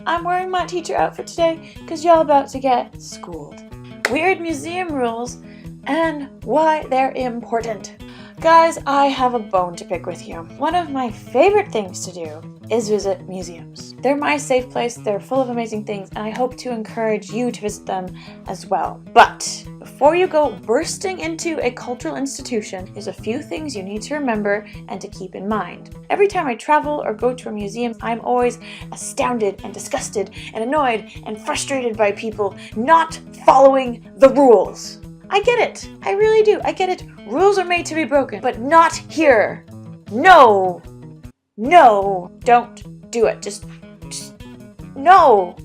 I'm wearing my teacher outfit today because y'all about to get schooled. Weird museum rules and why they're important. Guys, I have a bone to pick with you. One of my favorite things to do is visit museums. They're my safe place, they're full of amazing things, and I hope to encourage you to visit them as well. But before you go bursting into a cultural institution, there's a few things you need to remember and to keep in mind. Every time I travel or go to a museum, I'm always astounded and disgusted and annoyed and frustrated by people not following the rules. I get it. I really do. I get it. Rules are made to be broken, but not here. No. Don't do it. Just no.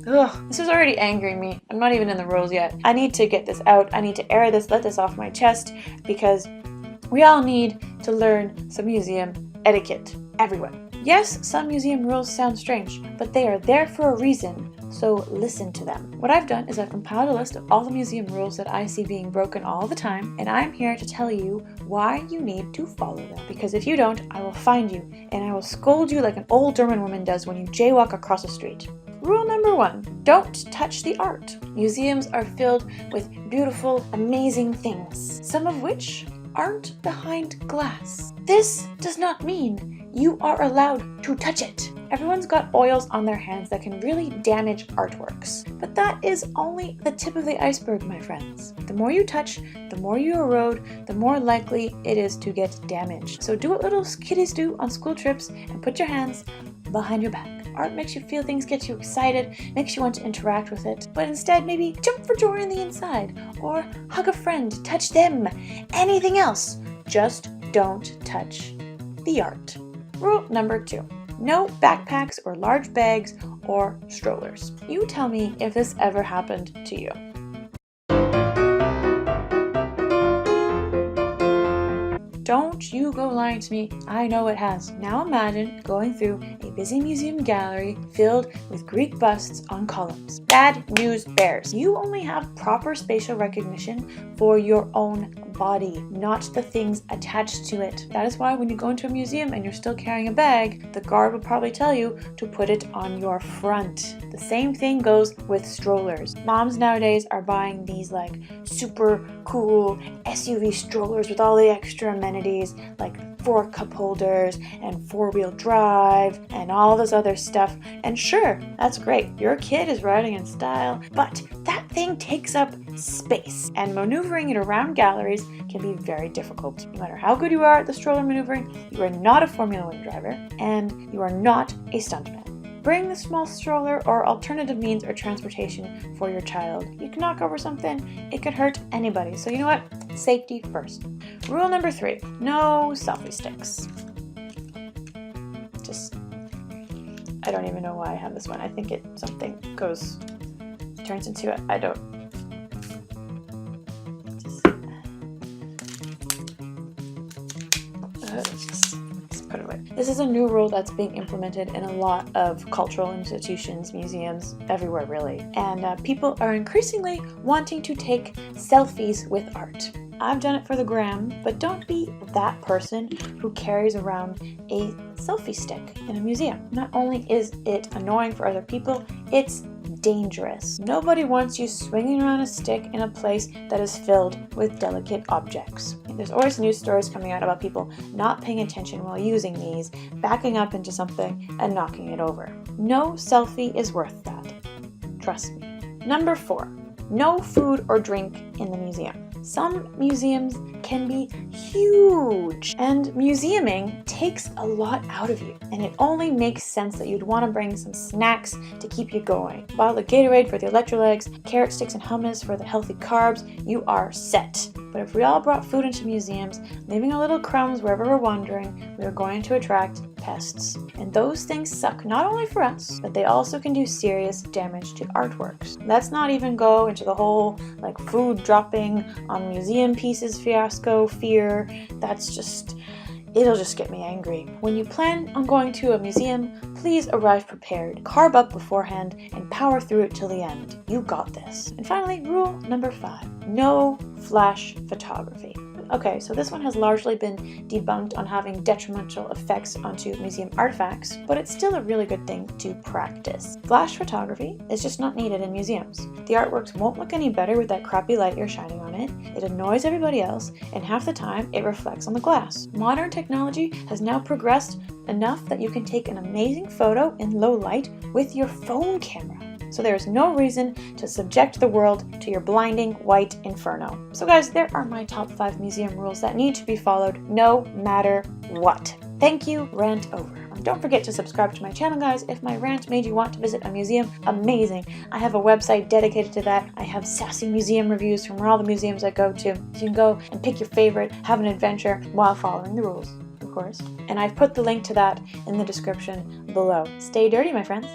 Ugh, this is already angering me. I'm not even in the rules yet. I need to get this out. I need to air this, let this off my chest, because we all need to learn some museum etiquette. Everyone. Yes, some museum rules sound strange, but they are there for a reason. So listen to them. What I've done is I've compiled a list of all the museum rules that I see being broken all the time, and I'm here to tell you why you need to follow them. Because if you don't, I will find you, and I will scold you like an old German woman does when you jaywalk across the street. Rule number 1, don't touch the art. Museums are filled with beautiful, amazing things, some of which aren't behind glass. This does not mean you are allowed to touch it. Everyone's got oils on their hands that can really damage artworks. But that is only the tip of the iceberg, my friends. The more you touch, the more you erode, the more likely it is to get damaged. So do what little kiddies do on school trips and put your hands behind your back. Art makes you feel things, gets you excited, makes you want to interact with it. But instead, maybe jump for joy on the inside, or hug a friend, touch them, anything else. Just don't touch the art. Rule number 2. No backpacks or large bags or strollers. You tell me if this ever happened to you. Don't you go lying to me, I know it has. Now imagine going through a busy museum gallery filled with Greek busts on columns. Bad news bears. You only have proper spatial recognition for your own body, not the things attached to it. That is why when you go into a museum and you're still carrying a bag, the guard will probably tell you to put it on your front. The same thing goes with strollers. Moms nowadays are buying these like super cool SUV strollers with all the extra amenities like 4 cup holders and 4-wheel drive and all this other stuff. And sure, that's great. Your kid is riding in style, but that thing takes up space, and maneuvering it around galleries can be very difficult. No matter how good you are at the stroller maneuvering, you are not a Formula 1 driver, and you are not a stuntman. Bring the small stroller or alternative means or transportation for your child. You can knock over something, it could hurt anybody. So you know what? Safety first. Rule number 3, no selfie sticks. I don't even know why I have this one. I think something turns into it. I don't. Just put it away. This is a new rule that's being implemented in a lot of cultural institutions, museums, everywhere really. And people are increasingly wanting to take selfies with art. I've done it for the gram, but don't be that person who carries around a selfie stick in a museum. Not only is it annoying for other people, it's dangerous. Nobody wants you swinging around a stick in a place that is filled with delicate objects. There's always news stories coming out about people not paying attention while using these, backing up into something and knocking it over. No selfie is worth that. Trust me. Number 4, no food or drink in the museum. Some museums can be huge, and museuming takes a lot out of you, and it only makes sense that you'd want to bring some snacks to keep you going. Bottle of Gatorade for the electrolytes, carrot sticks and hummus for the healthy carbs, you are set. But if we all brought food into museums, leaving a little crumbs wherever we're wandering, we are going to attract pests. And those things suck not only for us, but they also can do serious damage to artworks. Let's not even go into the whole like food dropping on museum pieces fiasco fear. It'll just get me angry. When you plan on going to a museum, please arrive prepared. Carb up beforehand and power through it till the end. You got this. And finally, rule number 5. No flash photography. Okay, so this one has largely been debunked on having detrimental effects onto museum artifacts, but it's still a really good thing to practice. Flash photography is just not needed in museums. The artworks won't look any better with that crappy light you're shining on it. It annoys everybody else, and half the time it reflects on the glass. Modern technology has now progressed enough that you can take an amazing photo in low light with your phone camera. So there is no reason to subject the world to your blinding white inferno. So guys, there are my top 5 museum rules that need to be followed no matter what. Thank you, rant over. Don't forget to subscribe to my channel, guys. If my rant made you want to visit a museum, amazing. I have a website dedicated to that. I have sassy museum reviews from all the museums I go to. You can go and pick your favorite, have an adventure while following the rules, of course. And I've put the link to that in the description below. Stay dirty, my friends.